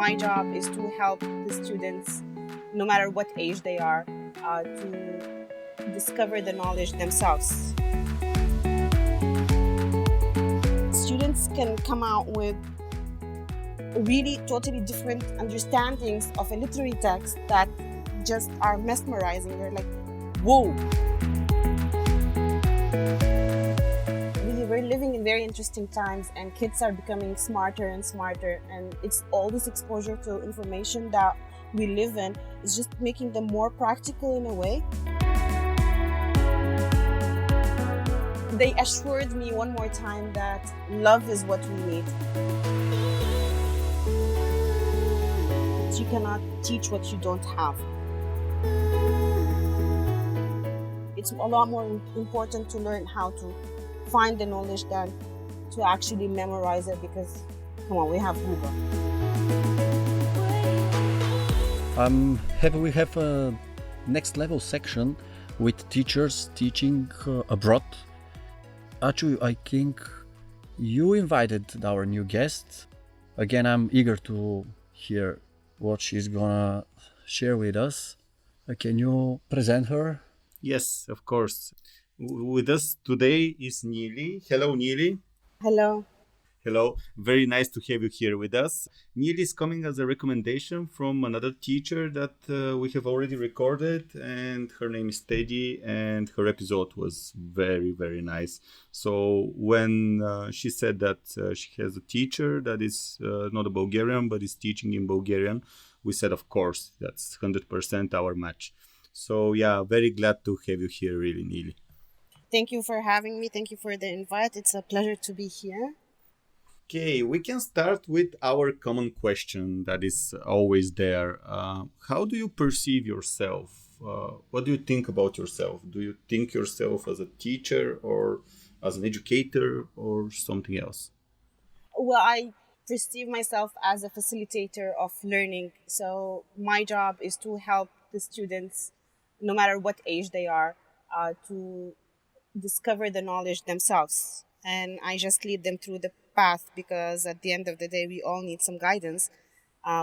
my job is to help the students, no matter what age they are, to discover the knowledge themselves. Students can come out with really totally different understandings of a literary text that just are mesmerizing. They're like, whoa. We're living in very interesting times, and kids are becoming smarter and smarter, and it's all this exposure to information that we live in is just making them more practical in a way. They assured me one more time that love is what we need. You cannot teach what you don't have. It's a lot more important to learn how to find the knowledge than to actually memorize it, because, come on, we have Google. I'm happy we have a next level section with teachers teaching abroad. Actually, I think you invited our new guest. Again, I'm eager to hear what she's gonna share with us. Can you present her? Yes, of course. With us today is Neely. Hello, Neely. Hello. Hello. Very nice to have you here with us. Neely is coming as a recommendation from another teacher that we have already recorded, and her name is Teddy, and her episode was very, very nice. So when she said that she has a teacher that is not a Bulgarian, but is teaching in Bulgarian, we said, of course, that's 100% our match. So yeah, very glad to have you here, really, Neely. Thank you for having me. Thank you for the invite. It's a pleasure to be here. Okay, we can start with our common question that is always there. How do you perceive yourself? What do you think about yourself? Do you think yourself as a teacher or as an educator or something else? Well, I perceive myself as a facilitator of learning. So my job is to help the students, no matter what age they are, to discover the knowledge themselves. And I just lead them through the path, because at the end of the day, we all need some guidance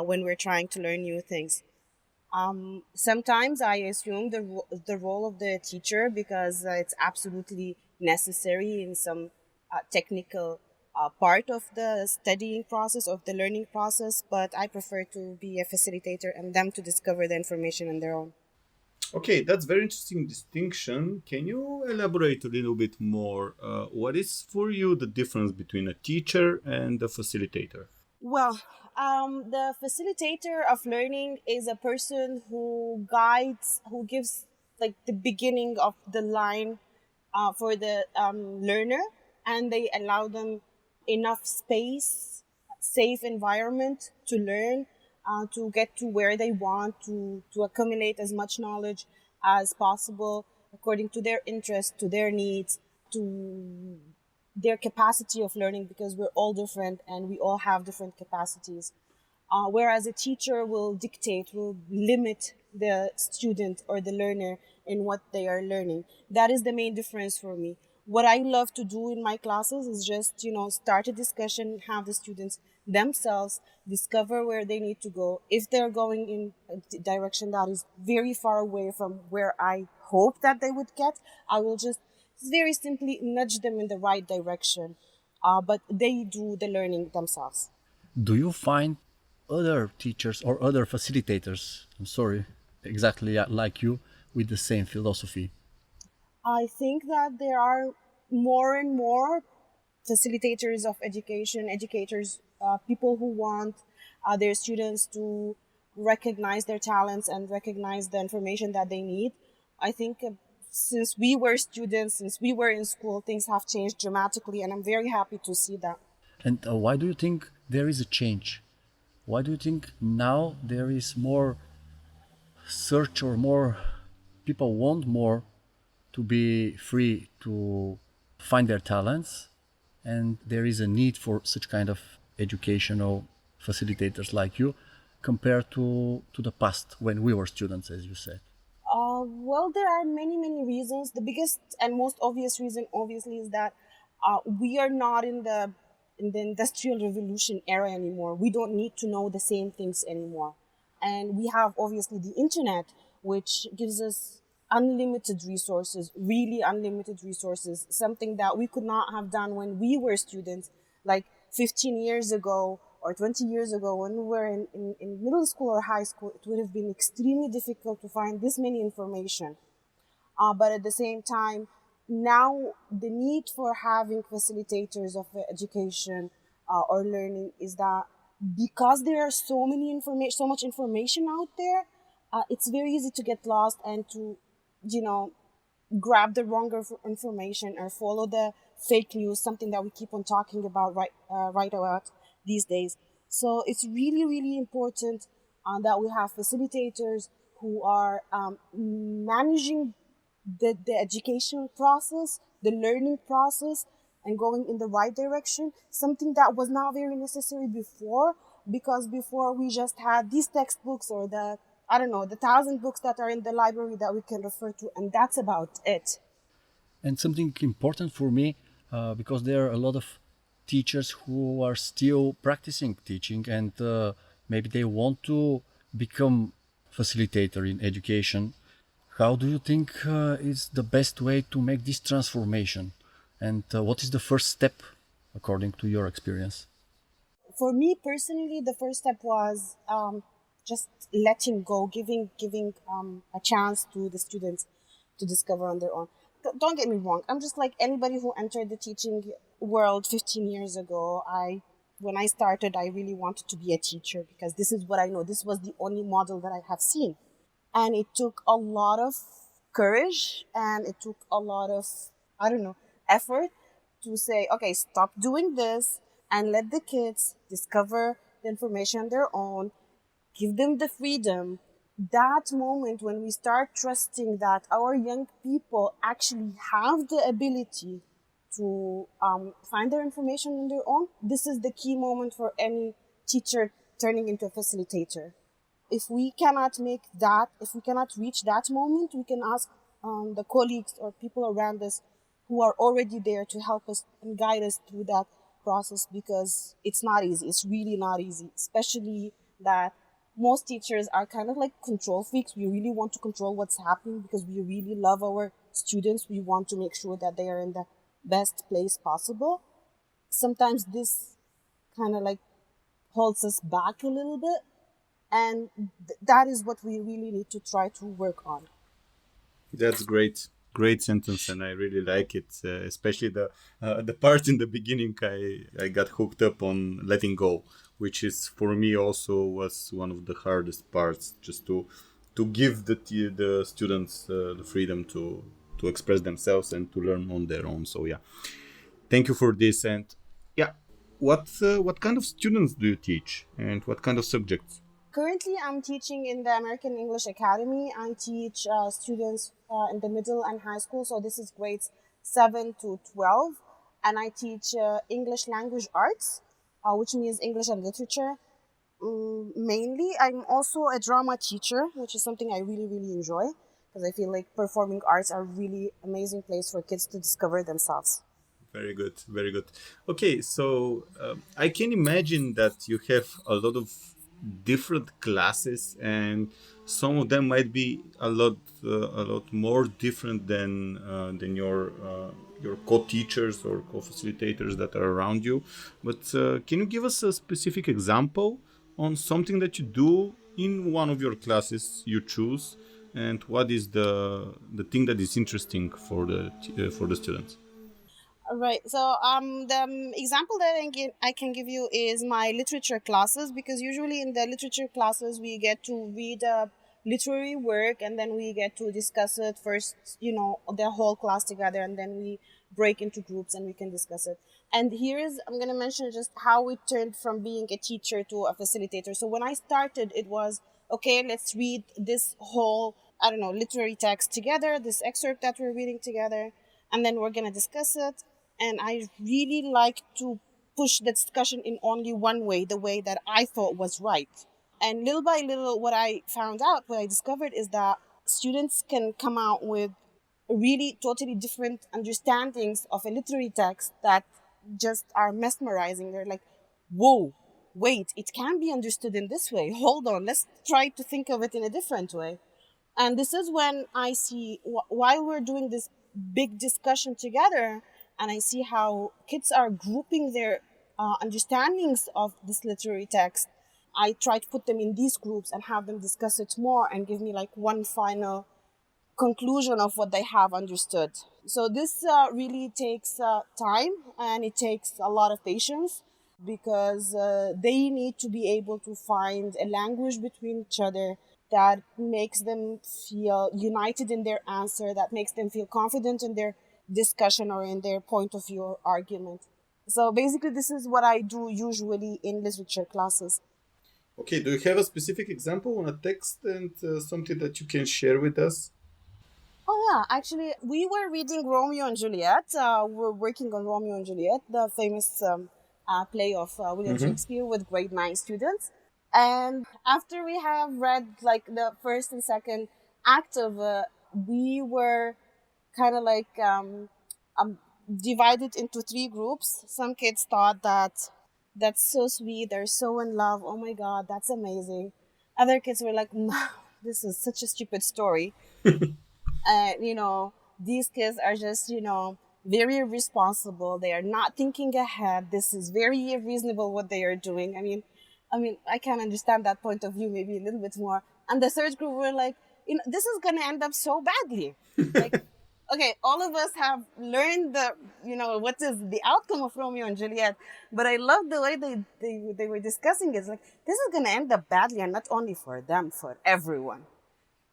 when we're trying to learn new things. Sometimes I assume the role of the teacher, because it's absolutely necessary in some technical part of the studying process, of the learning process, but I prefer to be a facilitator and them to discover the information on their own. Okay, that's very interesting distinction. Can you elaborate a little bit more? What is for you the difference between a teacher and a facilitator? Well, the facilitator of learning is a person who guides, who gives like the beginning of the line for the learner, and they allow them enough space, safe environment to learn, to get to where they want, to accumulate as much knowledge as possible according to their interests, to their needs, to their capacity of learning, because we're all different and we all have different capacities. Whereas a teacher will dictate, will limit the student or the learner in what they are learning. That is the main difference for me. What I love to do in my classes is just, start a discussion, have the students themselves discover where they need to go. If they're going in a direction that is very far away from where I hope that they would get, I will just very simply nudge them in the right direction. But they do the learning themselves. Do you find other teachers or other facilitators, exactly like you, with the same philosophy? I think that there are more and more facilitators of education, educators, people who want their students to recognize their talents and recognize the information that they need. I think since we were students, since we were in school, things have changed dramatically, and I'm very happy to see that. And why do you think there is a change? Why do you think now there is more search, or more people want more to be free to find their talents, and there is a need for such kind of educational facilitators like you compared to the past when we were students, as you said? Well, there are many, many reasons. The biggest and most obvious reason, obviously, is that we are not in the in the industrial revolution era anymore. We don't need to know the same things anymore. And we have obviously the internet, which gives us unlimited resources, really unlimited resources, something that we could not have done when we were students, like 15 years ago or 20 years ago when we were in middle school or high school. It would have been extremely difficult to find this many information. But at the same time, now the need for having facilitators of education or learning is that because there are so much information out there, it's very easy to get lost and to, you know, grab the wrong information or follow the fake news, something that we keep on talking about right about these days. So it's really, really important that we have facilitators who are managing the education process, the learning process, and going in the right direction, something that was not very necessary before, because before we just had these textbooks or the, I don't know, the 1,000 books that are in the library that we can refer to, and that's about it. And something important for me, because there are a lot of teachers who are still practicing teaching, and maybe they want to become facilitator in education. How do you think is the best way to make this transformation? And what is the first step according to your experience? For me personally, the first step was just letting go, giving a chance to the students to discover on their own. Don't get me wrong. I'm just like anybody who entered the teaching world 15 years ago. When I started, I really wanted to be a teacher because this is what I know. This was the only model that I have seen. And it took a lot of courage and it took a lot of, I don't know, effort to say, okay, stop doing this and let the kids discover the information on their own, give them the freedom. That moment when we start trusting that our young people actually have the ability to find their information on their own, this is the key moment for any teacher turning into a facilitator. If we cannot make that, if we cannot reach that moment, we can ask the colleagues or people around us who are already there to help us and guide us through that process, because it's not easy. It's really not easy, especially that most teachers are kind of like control freaks. We really want to control what's happening because we really love our students. We want to make sure that they are in the best place possible. Sometimes this kind of like holds us back a little bit. And that is what we really need to try to work on. That's great. Great sentence, and I really like it, especially the part in the beginning. I got hooked up on letting go, which is for me also was one of the hardest parts, just to give the students the freedom to express themselves and to learn on their own. So yeah, thank you for this. And yeah, what kind of students do you teach, and what kind of subjects? Currently, I'm teaching in the American English Academy. I teach students in the middle and high school. So this is grades 7 to 12. And I teach English language arts, which means English and literature. Mainly, I'm also a drama teacher, which is something I really, really enjoy, because I feel like performing arts are a really amazing place for kids to discover themselves. Very good, very good. Okay, so I can imagine that you have a lot of different classes, and some of them might be a lot more different than your co-teachers or co-facilitators that are around you. But can you give us a specific example on something that you do in one of your classes you choose, and what is the thing that is interesting for the students? Right. So the example that I can give you is my literature classes, because usually in the literature classes we get to read a literary work and then we get to discuss it first, you know, the whole class together, and then we break into groups and we can discuss it. And I'm going to mention just how it turned from being a teacher to a facilitator. So when I started, it was, okay, let's read this whole, I don't know, literary text together, this excerpt that we're reading together, and then we're going to discuss it. And I really like to push the discussion in only one way, the way that I thought was right. And little by little, what I discovered is that students can come out with really totally different understandings of a literary text that just are mesmerizing. They're like, whoa, wait, it can be understood in this way. Hold on, let's try to think of it in a different way. And this is when I see, while we're doing this big discussion together, and I see how kids are grouping their understandings of this literary text, I try to put them in these groups and have them discuss it more and give me like one final conclusion of what they have understood. So this really takes time, and it takes a lot of patience, because they need to be able to find a language between each other that makes them feel united in their answer, that makes them feel confident in their discussion or in their point of view or argument. So basically, this is what I do usually in literature classes. Okay, do you have a specific example on a text and something that you can share with us? Oh yeah, actually, we were reading Romeo and Juliet. We're working on Romeo and Juliet, the famous play of William Shakespeare, with grade 9 students. And after we have read like the first and second act of we were kind of like divided into 3 groups. Some kids thought that that's so sweet, they're so in love, oh my god, that's amazing. Other kids were like, no, this is such a stupid story. These kids are just, very irresponsible. They are not thinking ahead. This is very unreasonable what they are doing. I can understand that point of view maybe a little bit more. And the third group were like, this is going to end up so badly. Like, okay, all of us have learned what is the outcome of Romeo and Juliet, but I love the way they were discussing it. It's like, this is going to end up badly, and not only for them, for everyone.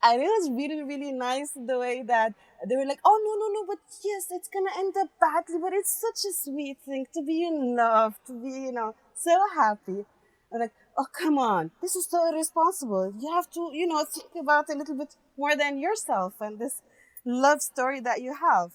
And it was really, really nice the way that they were like, oh, no, but yes, it's going to end up badly, but it's such a sweet thing to be in love, to be, so happy. I'm like, oh, come on, this is so irresponsible. You have to, think about a little bit more than yourself and this love story that you have.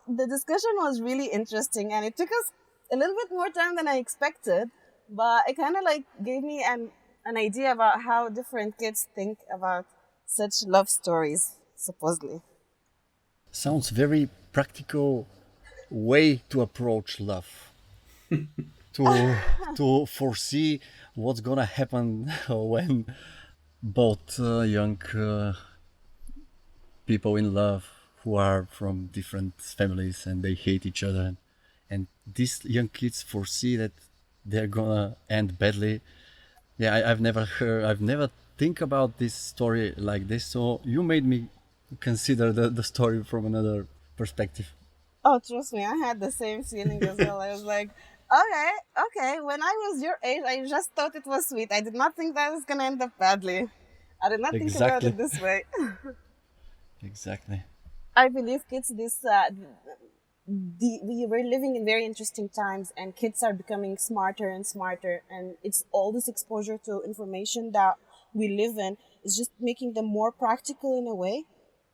The discussion was really interesting, and it took us a little bit more time than I expected, but it kind of like gave me an idea about how different kids think about such love stories, supposedly. Sounds very practical way to approach love. to foresee what's gonna happen when both young people in love who are from different families and they hate each other, and these young kids foresee that they're gonna end badly. Yeah, I've never think about this story like this, so you made me consider the story from another perspective. Oh, trust me, I had the same feeling as well. I was like, okay, when I was your age, I just thought it was sweet. I did not think that was going to end up badly. I did not think about Exactly. it this way. Exactly. I believe kids, we were living in very interesting times, and kids are becoming smarter and smarter, and it's all this exposure to information that we live in is just making them more practical in a way,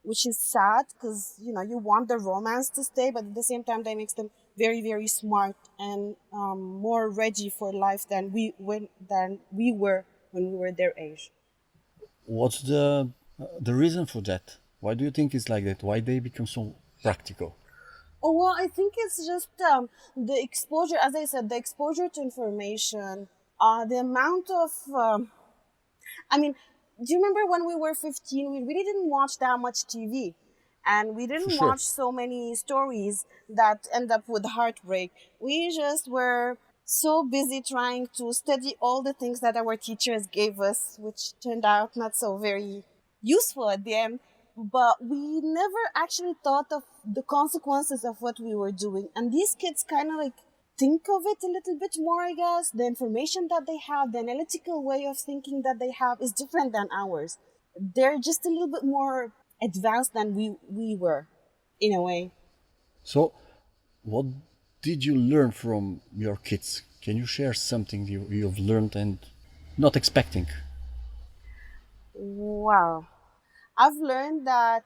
which is sad, because you want the romance to stay, but at the same time that makes them very, very smart and more ready for life than we were when we were their age. What's the reason for that? Why do you think it's like that? Why they become so practical? Oh, well, I think it's just the exposure, as I said, the exposure to information, the amount of do you remember when we were 15, we really didn't watch that much TV, and we For didn't sure. watch so many stories that end up with heartbreak. We just were so busy trying to study all the things that our teachers gave us, which turned out not so very useful at the end. But we never actually thought of the consequences of what we were doing. And these kids kind of like think of it a little bit more, I guess. The information that they have, the analytical way of thinking that they have is different than ours. They're just a little bit more advanced than we were, in a way. So, what did you learn from your kids? Can you share something you've learned and not expecting? Wow. I've learned that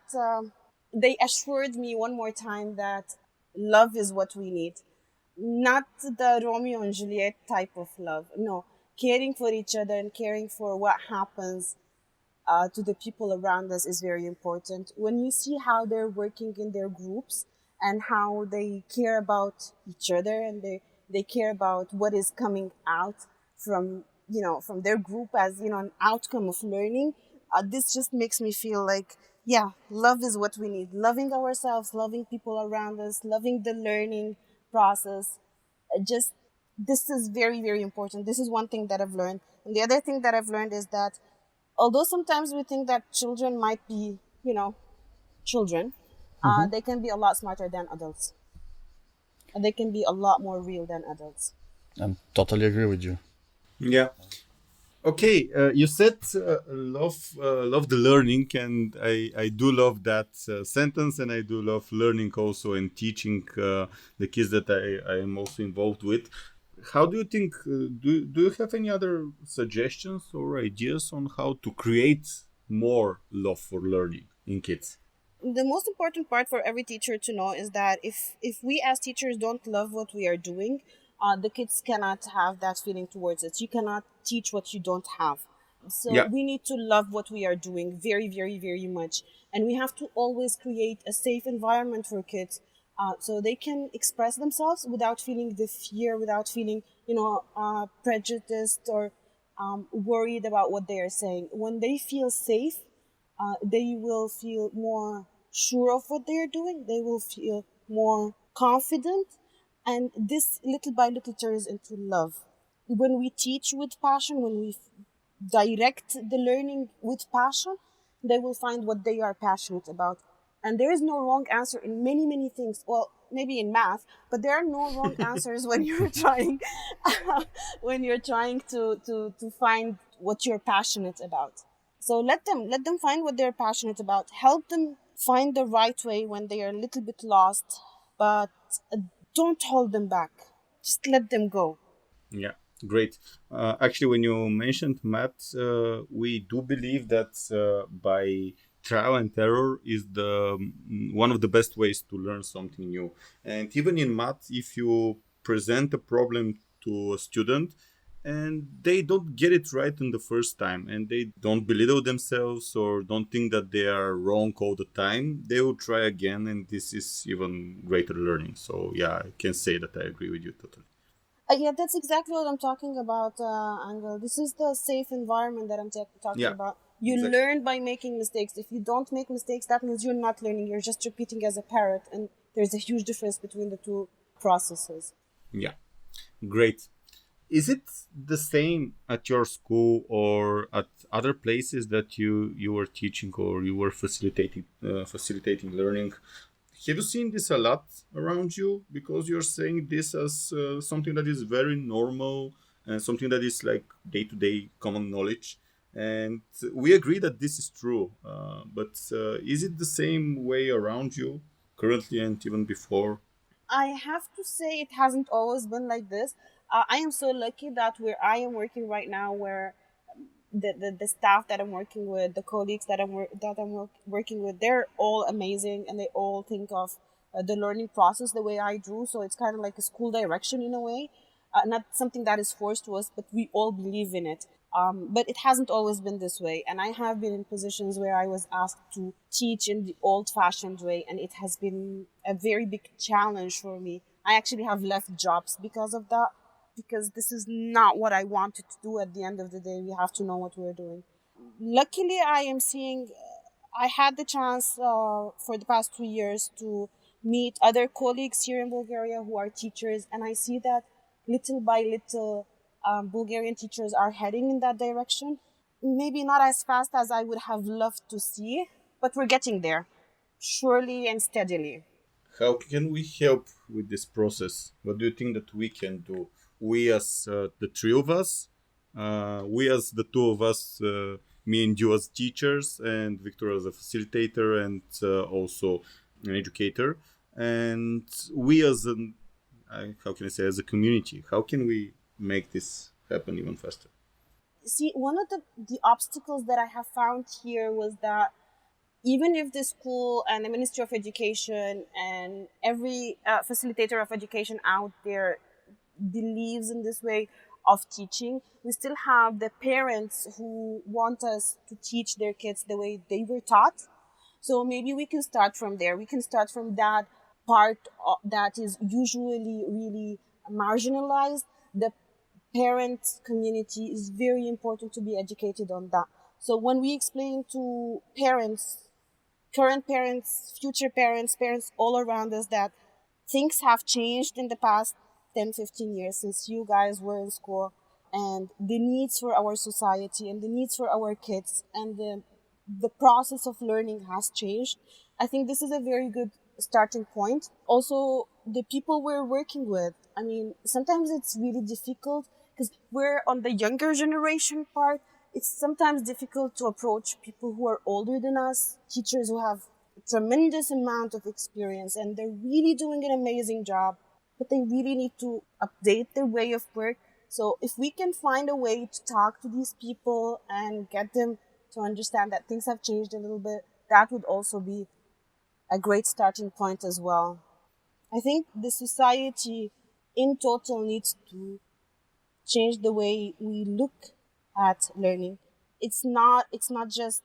they assured me one more time that love is what we need. Not the Romeo and Juliet type of love. No, caring for each other and caring for what happens to the people around us is very important. When you see how they're working in their groups and how they care about each other, and They care about what is coming out from, from their group as, an outcome of learning. This just makes me feel like, yeah, love is what we need. Loving ourselves, loving people around us, loving the learning process. Just, this is very, very important. This is one thing that I've learned. And the other thing that I've learned is that although sometimes we think that children might be, children, they can be a lot smarter than adults. And they can be a lot more real than adults. I totally agree with you. Yeah. Okay, you said love the learning, and I do love that sentence, and I do love learning also and teaching the kids that I am also involved with. How do you think, do you have any other suggestions or ideas on how to create more love for learning in kids? The most important part for every teacher to know is that if we as teachers don't love what we are doing, the kids cannot have that feeling towards it. You cannot teach what you don't have. So Yeah. we need to love what we are doing very, very, very much. And we have to always create a safe environment for kids, so they can express themselves without feeling the fear, without feeling, prejudiced or worried about what they are saying. When they feel safe, they will feel more sure of what they are doing. They will feel more confident. And this little by little turns into love. When we teach with passion, when we direct the learning with passion, they will find what they are passionate about. And there is no wrong answer in many, many things. Well, maybe in math, but there are no wrong answers when you're trying to find what you're passionate about. So let them find what they're passionate about. Help them find the right way when they are a little bit lost, but don't hold them back. Just let them go. Yeah, great. Actually, when you mentioned math, we do believe that by trial and error is the one of the best ways to learn something new. And even in math, if you present a problem to a student and they don't get it right in the first time and they don't belittle themselves or don't think that they are wrong all the time, they will try again, and this is even greater learning. So yeah, I can say that I agree with you totally. Yeah, that's exactly what I'm talking about, Angel. This is the safe environment that I'm talking Yeah, about. You exactly. learn by making mistakes. If you don't make mistakes, that means you're not learning. You're just repeating as a parrot. And there's a huge difference between the two processes. Yeah, great. Is it the same at your school or at other places that you were teaching or you were facilitating learning? Have you seen this a lot around you? Because you're saying this as something that is very normal and something that is like day to day common knowledge. And we agree that this is true. But is it the same way around you currently and even before? I have to say it hasn't always been like this. I am so lucky that where I am working right now, where the staff that I'm working with, the colleagues that I'm working with, they're all amazing, and they all think of the learning process the way I do. So it's kind of like a school direction in a way, not something that is forced to us, but we all believe in it. But it hasn't always been this way, and I have been in positions where I was asked to teach in the old-fashioned way, and it has been a very big challenge for me. I actually have left jobs because of that, because this is not what I wanted to do. At the end of the day, we have to know what we're doing. Luckily, I had the chance for the past 2 years to meet other colleagues here in Bulgaria who are teachers, and I see that little by little, Bulgarian teachers are heading in that direction. Maybe not as fast as I would have loved to see, but we're getting there, surely and steadily. How can we help with this process? What do you think that we can do? We as the three of us, we as the two of us, me and you as teachers, and Victor as a facilitator and also an educator, and we as an, how can I say, as a community, how can we make this happen even faster? See, one of the obstacles that I have found here was that even if the school and the Ministry of Education and every facilitator of education out there believes in this way of teaching, we still have the parents who want us to teach their kids the way they were taught. So maybe we can start from there. We can start from that part that is usually really marginalized, the parent community is very important to be educated on that. So when we explain to parents, current parents, future parents, parents all around us, that things have changed in the past 10, 15 years since you guys were in school, and the needs for our society and the needs for our kids and the process of learning has changed. I think this is a very good starting point. Also, the people we're working with, I mean, sometimes it's really difficult because we're on the younger generation part. It's sometimes difficult to approach people who are older than us, teachers who have a tremendous amount of experience and they're really doing an amazing job, but they really need to update their way of work. So if we can find a way to talk to these people and get them to understand that things have changed a little bit, that would also be a great starting point as well. I think the society in total needs to change the way we look at learning. It's not just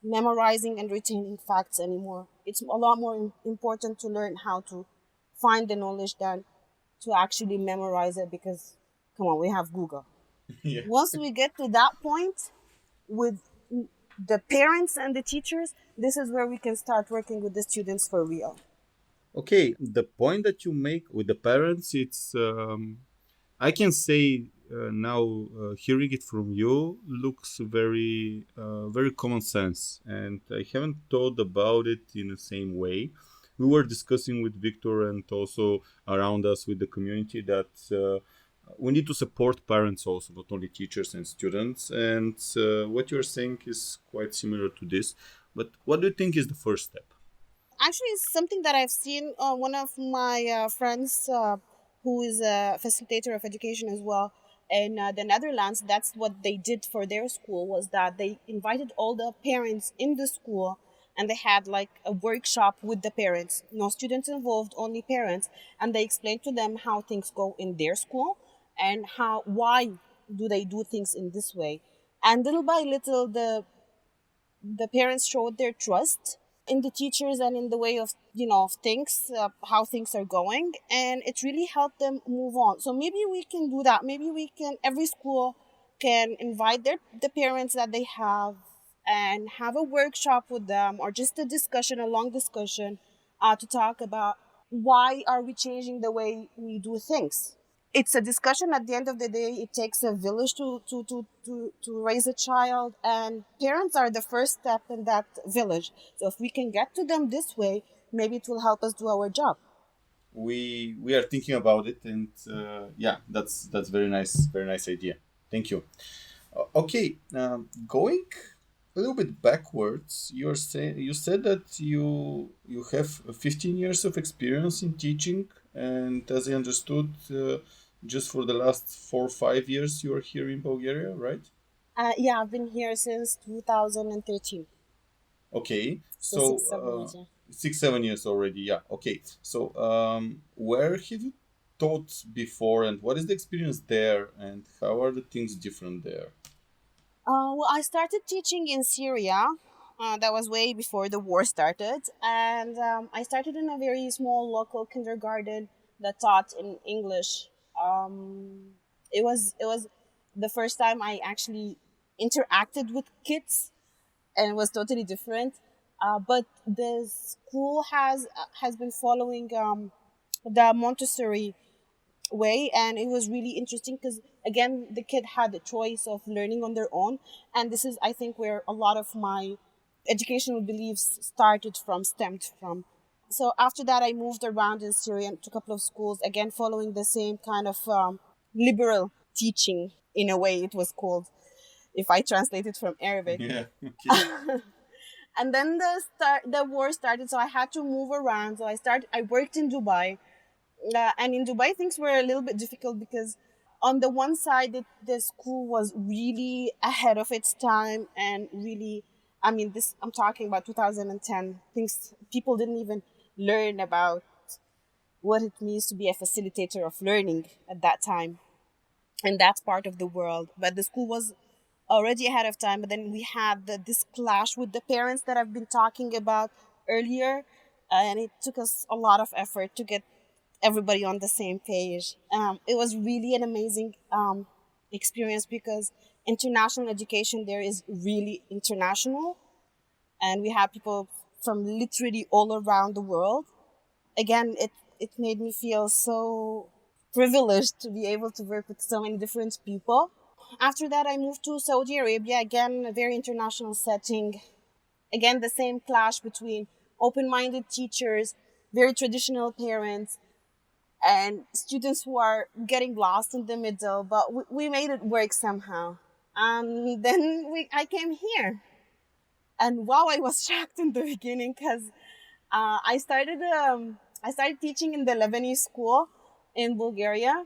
memorizing and retaining facts anymore. It's a lot more important to learn how to find the knowledge than to actually memorize it, because come on, we have Google. Yeah. Once we get to that point with the parents and the teachers, this is where we can start working with the students for real. Okay, the point that you make with the parents, it's I can say now hearing it from you looks very common sense, and I haven't thought about it in the same way. We were discussing with Victor and also around us with the community that we need to support parents also, not only teachers and students. And what you're saying is quite similar to this. But what do you think is the first step? Actually, it's something that I've seen. One of my friends, who is a facilitator of education as well, in the Netherlands, that's what they did for their school, was that they invited all the parents in the school and they had like a workshop with the parents. No students involved, only parents. And they explained to them how things go in their school and why do they do things in this way. And little by little, the parents showed their trust in the teachers and in the way of of things, how things are going, and it really helped them move on. So maybe we can do that. Maybe we can, every school can invite the parents that they have and have a workshop with them, or just a discussion, a long discussion, to talk about why are we changing the way we do things. It's a discussion. At the end of the day, it takes a village to raise a child, and parents are the first step in that village. So if we can get to them this way, maybe it will help us do our job. We are thinking about it, and yeah, that's very nice idea. Thank you. Okay, going a little bit backwards, you said that you have 15 years of experience in teaching, and as I understood, just for the last 4 or 5 years you are here in Bulgaria, right? Yeah, I've been here since 2013. Okay, So so 6, 7 years. Yeah. 6, 7 years already. Yeah. Okay, so where have you taught before, and what is the experience there, and how are the things different there? Well, I started teaching in Syria. That was way before the war started, and I started in a very small local kindergarten that taught in English. It was the first time I actually interacted with kids, and it was totally different. But the school has been following the Montessori way, and it was really interesting because again the kid had the choice of learning on their own, and this is, I think, where a lot of my educational beliefs stemmed from. So after that, I moved around in Syria to a couple of schools, again following the same kind of liberal teaching, in a way it was called, if I translate it from Arabic. Yeah. Okay. And then the war started, so I had to move around. So I worked in Dubai, and in Dubai things were a little bit difficult because on the one side the school was really ahead of its time, and really, I mean, this, I'm talking about 2010, things people didn't even learn about what it means to be a facilitator of learning at that time in that part of the world. But the school was already ahead of time. But then we had this clash with the parents that I've been talking about earlier, and it took us a lot of effort to get everybody on the same page. It was really an amazing experience because international education there is really international, and we have people from literally all around the world. Again, it made me feel so privileged to be able to work with so many different people. After that, I moved to Saudi Arabia, again, a very international setting. Again, the same clash between open-minded teachers, very traditional parents, and students who are getting lost in the middle, but we made it work somehow. Then I came here. And wow, I was shocked in the beginning because I started teaching in the Lebanese school in Bulgaria,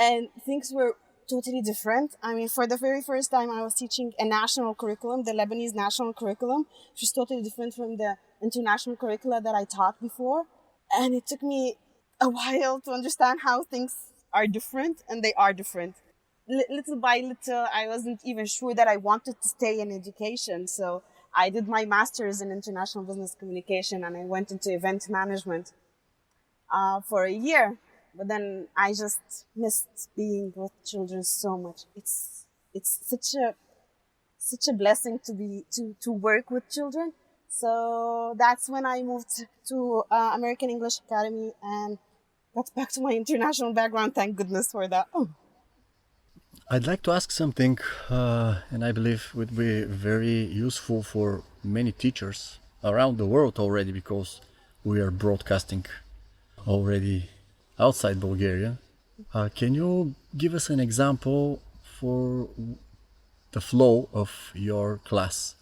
and things were totally different. I mean, for the very first time, I was teaching a national curriculum, the Lebanese national curriculum, which is totally different from the international curricula that I taught before. And it took me a while to understand how things are different, and they are different. Little by little, I wasn't even sure that I wanted to stay in education. So I did my master's in international business communication, and I went into event management for a year. But then I just missed being with children so much. It's such a blessing to work with children. So that's when I moved to American English Academy and got back to my international background. Thank goodness for that. Oh. I'd like to ask something, and I believe would be very useful for many teachers around the world already, because we are broadcasting already outside Bulgaria. Can you give us an example for the flow of your class?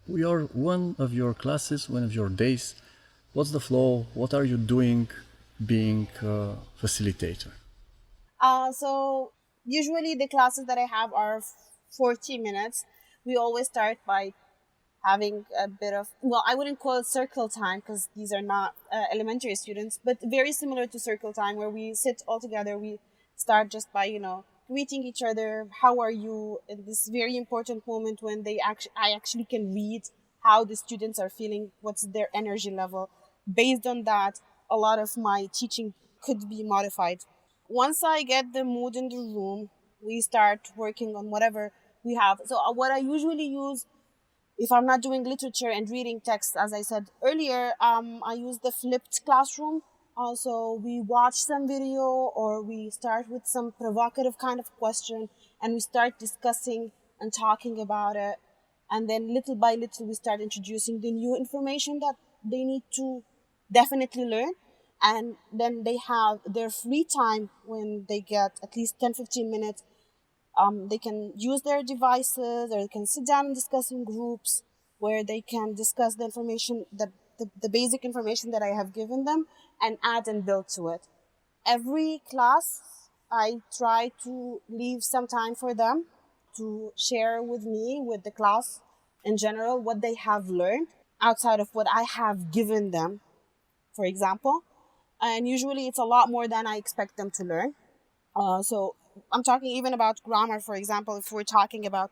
One of your classes, one of your days. What's the flow? What are you doing being a facilitator? So usually the classes that I have are 40 minutes. We always start by having a bit of, well, I wouldn't call it circle time because these are not elementary students, but very similar to circle time where we sit all together. We start just by, greeting each other. How are you? In this very important moment when I actually can read how the students are feeling, what's their energy level. Based on that, a lot of my teaching could be modified. Once I get the mood in the room, we start working on whatever we have. So what I usually use, if I'm not doing literature and reading text, as I said earlier, I use the flipped classroom. Also, we watch some video or we start with some provocative kind of question and we start discussing and talking about it. And then little by little, we start introducing the new information that they need to definitely learn. And then they have their free time when they get at least 10-15 minutes. They can use their devices or they can sit down and discuss in groups where they can discuss the information, the basic information that I have given them and add and build to it. Every class, I try to leave some time for them to share with me, with the class in general, what they have learned outside of what I have given them, for example. And usually it's a lot more than I expect them to learn. So I'm talking even about grammar, for example. If we're talking about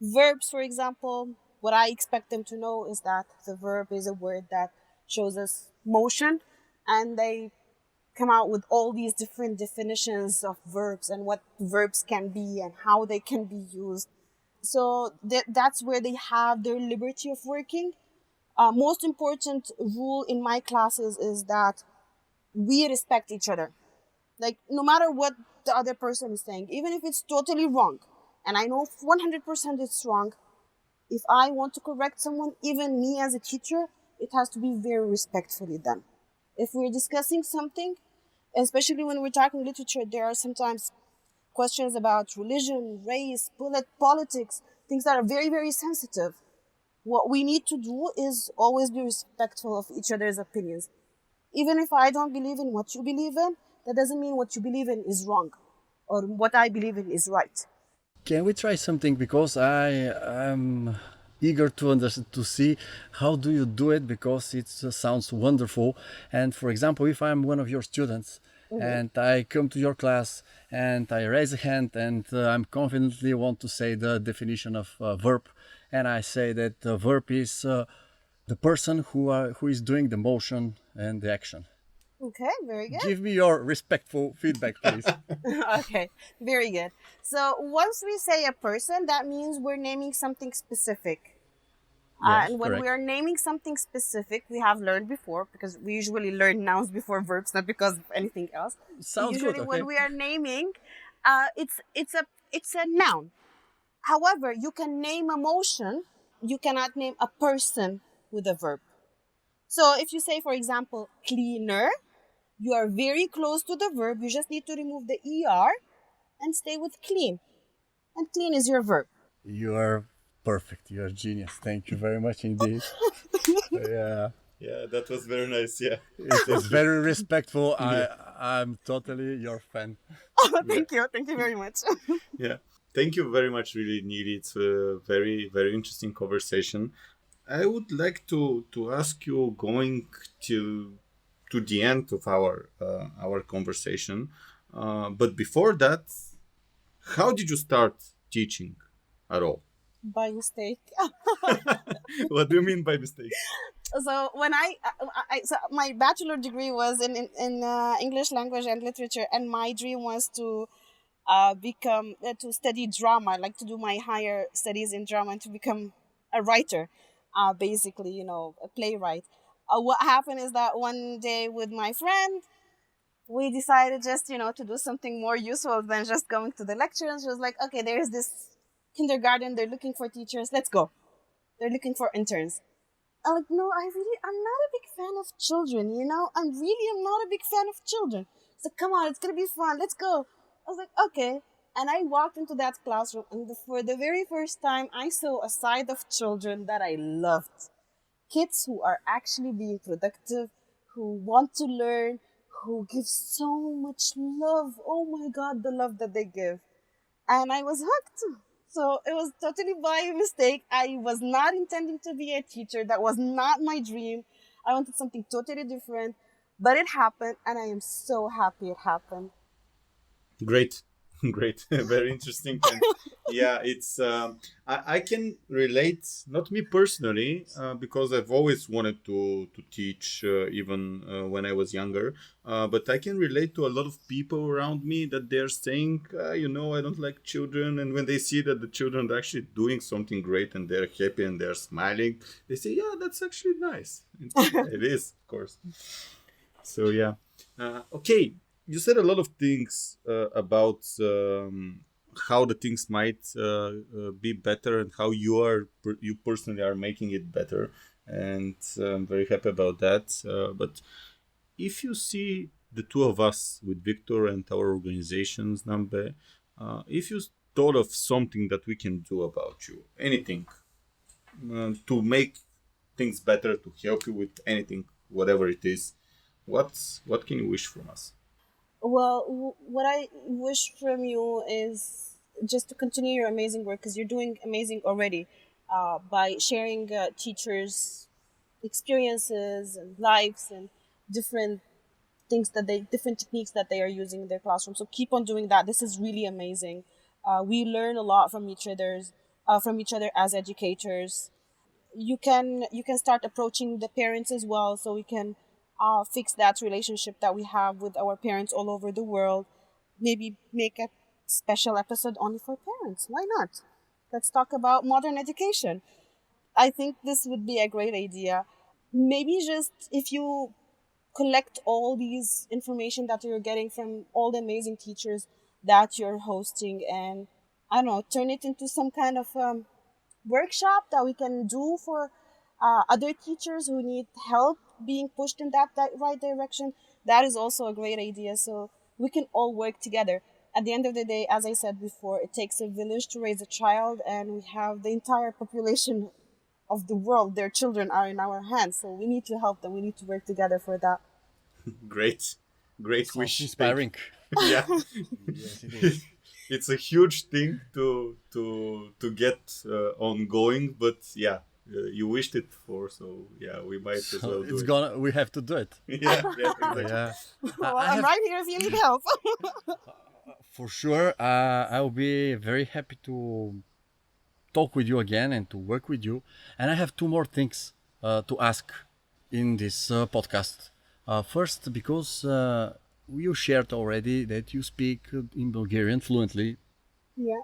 verbs, for example, what I expect them to know is that the verb is a word that shows us motion, and they come out with all these different definitions of verbs and what verbs can be and how they can be used. So that's where they have their liberty of working. Most important rule in my classes is that we respect each other. Like, no matter what the other person is saying, even if it's totally wrong, and I know 100% it's wrong, if I want to correct someone, even me as a teacher, it has to be very respectfully done. If we're discussing something, especially when we're talking literature, there are sometimes questions about religion, race, politics, things that are very, very sensitive. What we need to do is always be respectful of each other's opinions. Even if I don't believe in what you believe in, that doesn't mean what you believe in is wrong or what I believe in is right. Can we try something? Because I am eager to understand, to see how do you do it, because it sounds wonderful. And for example, if I'm one of your students and I come to your class and I raise a hand and I'm confidently want to say the definition of verb, and I say that the verb is the person who is doing the motion and the action. Okay, very good. Give me your respectful feedback, please. Okay, very good. So once we say a person, that means we're naming something specific. Yes, And when we correct. are naming something specific, we have learned before, because we usually learn nouns before verbs, not because of anything else. Sounds good. Usually, Okay. when we are naming, it's a noun. However, you can name a motion. You cannot name a person with a verb. So if you say, for example, cleaner, you are very close to the verb. You just need to remove the er and stay with clean. And clean is your verb. You are perfect. You are genius. Thank you very much indeed. Yeah. Yeah, that was very nice. Yeah. It is very respectful. I'm totally your fan. Oh, thank you. Thank you very much. Yeah. Thank you very much, really, Neely. It's a very, very interesting conversation. I would like to ask you, going to the end of our conversation, but before that, how did you start teaching at all? By mistake. What do you mean by mistake? So when so my bachelor degree was in English language and literature, and my dream was to become to study drama, like to do my higher studies in drama and to become a writer, basically, a playwright. What happened is that one day with my friend, we decided just to do something more useful than just going to the lecture. And she was like, okay, there's this kindergarten, they're looking for teachers, let's go. They're looking for interns. I'm like, no, I'm not a big fan of children, I'm not a big fan of children. So come on, it's gonna be fun, let's go. I was like, okay. And I walked into that classroom, and for the very first time, I saw a side of children that I loved. Kids who are actually being productive, who want to learn, who give so much love. Oh my God, the love that they give. And I was hooked. So it was totally by mistake. I was not intending to be a teacher. That was not my dream. I wanted something totally different. But it happened, and I am so happy it happened. Great. Great. Very interesting. And yeah, it's I can relate, not me personally, because I've always wanted to teach, even when I was younger, but I can relate to a lot of people around me that they're saying, I don't like children, and when they see that the children are actually doing something great and they're happy and they're smiling, they say, yeah, that's actually nice. It is, of course. So yeah. Okay, you said a lot of things about how the things might be better and how you personally are making it better, and I'm very happy about that. But if you see the two of us with Victor and our organization Znam.be, if you thought of something that we can do about you, anything, to make things better, to help you with anything, whatever it is, what can you wish from us? Well, what I wish from you is just to continue your amazing work, because you're doing amazing already, by sharing teachers' experiences and lives and different different techniques that they are using in their classroom. So keep on doing that. This is really amazing. We learn a lot from each other as educators. You can start approaching the parents as well, so we can fix that relationship that we have with our parents all over the world. Maybe make a special episode only for parents. Why not? Let's talk about modern education. I think this would be a great idea. Maybe just if you collect all these information that you're getting from all the amazing teachers that you're hosting, and I don't know, turn it into some kind of workshop that we can do for other teachers who need help being pushed in that right direction. That is also a great idea. So we can all work together. At the end of the day, as I said before, it takes a village to raise a child, and we have the entire population of the world. Their children are in our hands. So we need to help them. We need to work together for that. Great Sounds wish. inspiring. Yeah. Yes, it is. It's a huge thing to get ongoing, but yeah, you wished it for, so yeah, we might as So well do it's it. gonna. We have to do it. Yeah, exactly. Yeah. Well, I I'm have, right here if you need help. for sure. I will be very happy to talk with you again and to work with you. And I have two more things to ask in this podcast. First, because you shared already that you speak in Bulgarian fluently. Yeah.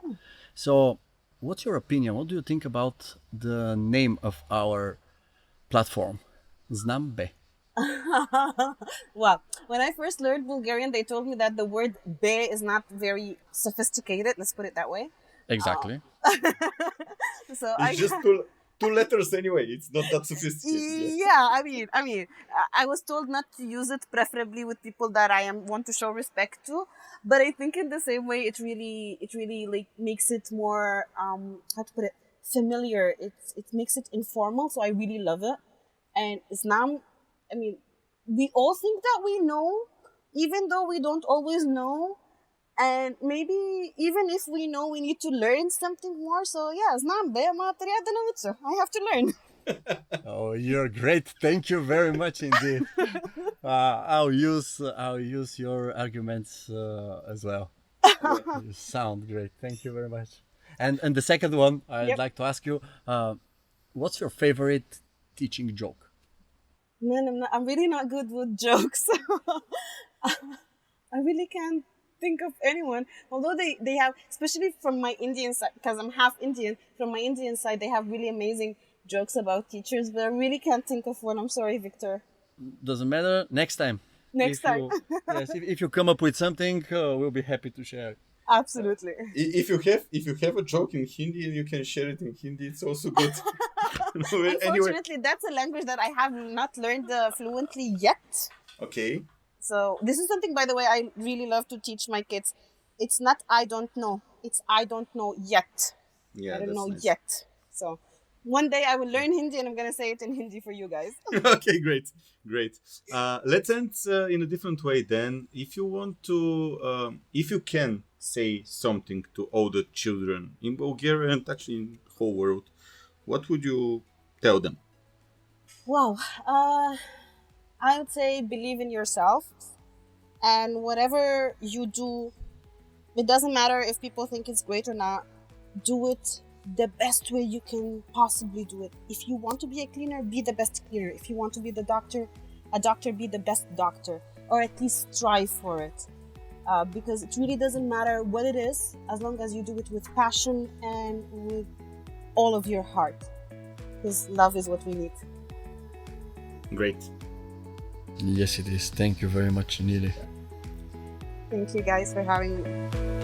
So, what's your opinion? What do you think about the name of our platform, Znam.bе? Well, when I first learned Bulgarian, they told me that the word "be" is not very sophisticated. Let's put it that way. Exactly. So It's just two letters anyway. It's not that sophisticated. yeah, I was told not to use it, preferably with people that want to show respect to. But I think in the same way, it really like makes it more how to put it, familiar. It makes it informal, so I really love it. And Islam, I mean, we all think that we know, even though we don't always know. And maybe even if we know, we need to learn something more. So yeah, Znam.bе, трябва да науча. I have to learn. Oh, you're great. Thank you very much indeed. I'll use your arguments as well. You sound great. Thank you very much. And the second one, I'd like to ask you, what's your favorite teaching joke? Man, I'm really not good with jokes. I really can't think of anyone. Although they have, especially from my Indian side, because I'm half Indian, from my Indian side, they have really amazing jokes about teachers, but I really can't think of one. I'm sorry, Victor. Doesn't matter. Next time. Next time. Yes, if you come up with something, we'll be happy to share. Absolutely. If you have a joke in Hindi and you can share it in Hindi, it's also good. Unfortunately, that's a language that I have not learned fluently yet. Okay. So this is something, by the way, I really love to teach my kids. It's not I don't know. It's I don't know yet. Yeah, I don't know nice. yet. So one day I will learn Hindi and I'm going to say it in Hindi for you guys. Okay, great. Let's end in a different way then. If you want to, if you can say something to all the children in Bulgaria and actually in the whole world, what would you tell them? Wow. I would say believe in yourself, and whatever you do, it doesn't matter if people think it's great or not. Do it the best way you can possibly do it. If you want to be a cleaner, be the best cleaner. If you want to be a doctor, be the best doctor, or at least strive for it. Because it really doesn't matter what it is, as long as you do it with passion and with all of your heart. Because love is what we need. Great. Yes, it is. Thank you very much, Neely. Thank you guys for having me.